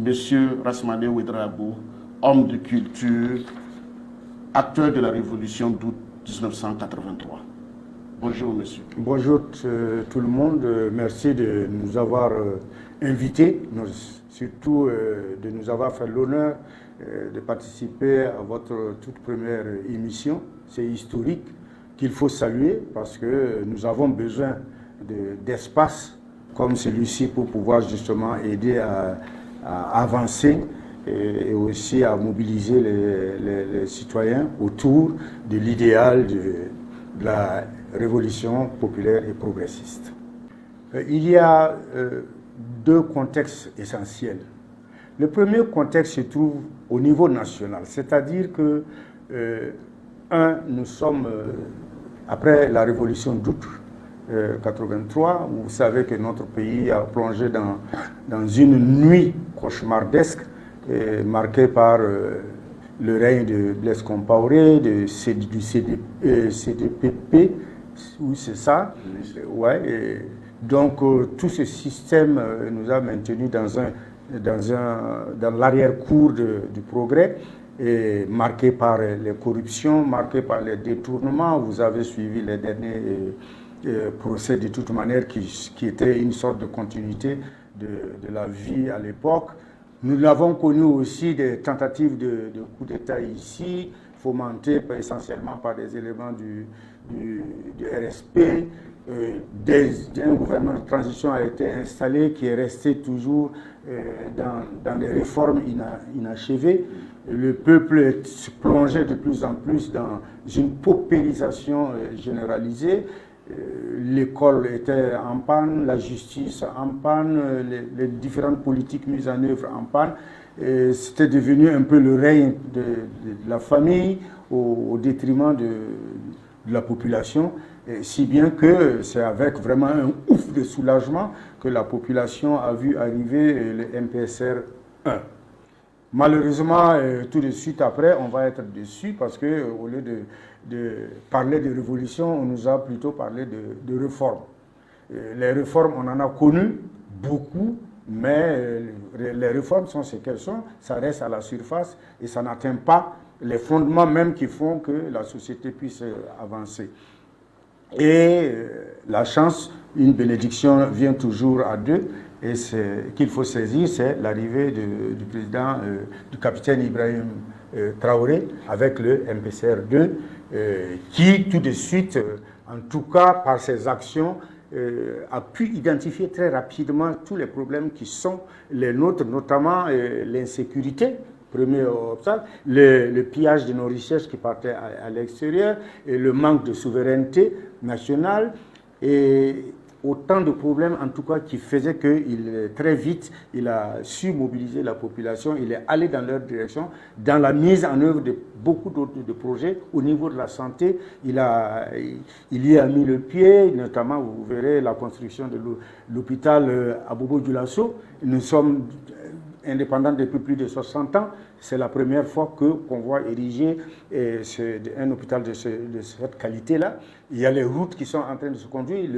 Monsieur Rasmane Ouedraogo, homme de culture, acteur de la révolution d'août 1983. Bonjour, monsieur. Bonjour tout le monde. Merci de nous avoir invités, surtout de nous avoir fait l'honneur de participer à votre toute première émission. C'est historique qu'il faut saluer parce que nous avons besoin d'espace comme celui-ci pour pouvoir justement aider à avancer et aussi à mobiliser les citoyens autour de l'idéal de la révolution populaire et progressiste. Il y a deux contextes essentiels. Le premier contexte se trouve au niveau national, c'est-à-dire que, nous sommes, après la révolution d'août 83, vous savez que notre pays a plongé dans une nuit cauchemardesque marquée par le règne de Blaise Compaoré, du CDPP, oui c'est ça, ouais, donc tout ce système nous a maintenus dans l'arrière-cour du progrès, marqué par les corruptions, marqué par les détournements. Vous avez suivi les derniers procès de toute manière qui étaient une sorte de continuité de la vie à l'époque. Nous avons connu aussi des tentatives de coup d'État ici, fomentées essentiellement par des éléments du RSP. Un gouvernement de transition a été installé qui est resté toujours dans des réformes inachevées. Le peuple se plongeait de plus en plus dans une paupérisation généralisée. L'école était en panne, la justice en panne, les différentes politiques mises en œuvre en panne. C'était devenu un peu le règne de la famille au détriment de la population, si bien que c'est avec vraiment un ouf de soulagement que la population a vu arriver le MPSR 1. Malheureusement, tout de suite après, on va être déçus parce qu'au lieu de parler de révolution, on nous a plutôt parlé de réformes. Les réformes, on en a connu beaucoup, mais les réformes sont ce qu'elles sont, ça reste à la surface et ça n'atteint pas les fondements même qui font que la société puisse avancer. Et la chance, une bénédiction vient toujours à deux, et qu'il faut saisir, c'est l'arrivée du président, du capitaine Ibrahim Traoré avec le MPCR 2, qui tout de suite, en tout cas par ses actions, a pu identifier très rapidement tous les problèmes qui sont les nôtres, notamment l'insécurité, premier obstacle, le pillage de nos richesses qui partaient à l'extérieur, et le manque de souveraineté nationale, et autant de problèmes en tout cas qui faisaient que très vite il a su mobiliser la population, il est allé dans leur direction, dans la mise en œuvre de beaucoup d'autres projets au niveau de la santé, il y a mis le pied, notamment vous verrez la construction de l'hôpital à Bobo-Dioulasso. Nous sommes indépendants depuis plus de 60 ans, c'est la première fois qu'on voit ériger un hôpital de cette qualité-là. Il y a les routes qui sont en train de se conduire,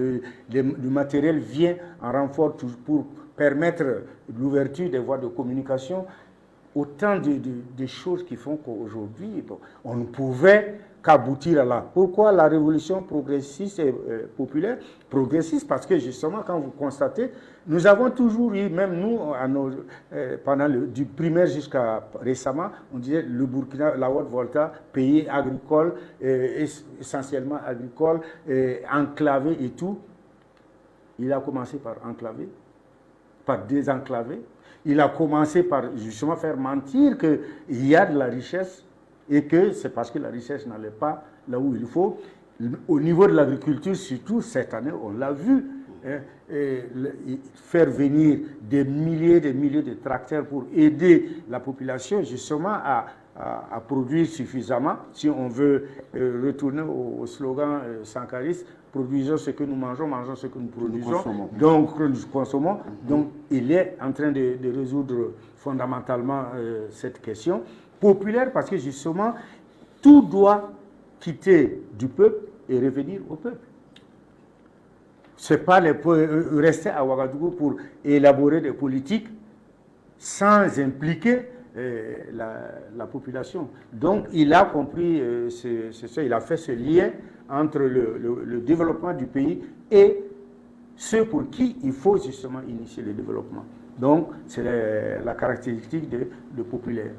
le matériel vient en renfort pour permettre l'ouverture des voies de communication. Autant de choses qui font qu'aujourd'hui, on ne pouvait qu'aboutir à là. Pourquoi la révolution progressiste et populaire? Progressiste parce que justement, quand vous constatez, nous avons toujours eu, même nous, du primaire jusqu'à récemment, on disait le Burkina, la Haute-Volta, pays agricole, essentiellement agricole, enclavé et tout. Il a commencé par enclaver, par désenclaver. Il a commencé par justement faire mentir qu'il y a de la richesse et que c'est parce que la richesse n'allait pas là où il faut. Au niveau de l'agriculture, surtout cette année, on l'a vu, faire venir des milliers de tracteurs pour aider la population justement à produire suffisamment. Si on veut retourner au slogan sankariste, produisons ce que nous mangeons, mangeons ce que nous produisons, donc nous consommons. Donc il est en train de résoudre fondamentalement cette question. Populaire parce que justement, tout doit quitter du peuple et revenir au peuple. Ce n'est pas rester à Ouagadougou pour élaborer des politiques sans impliquer la population. Donc il a compris, il a fait ce lien entre le développement du pays et ceux pour qui il faut justement initier le développement. Donc c'est la caractéristique de populaire.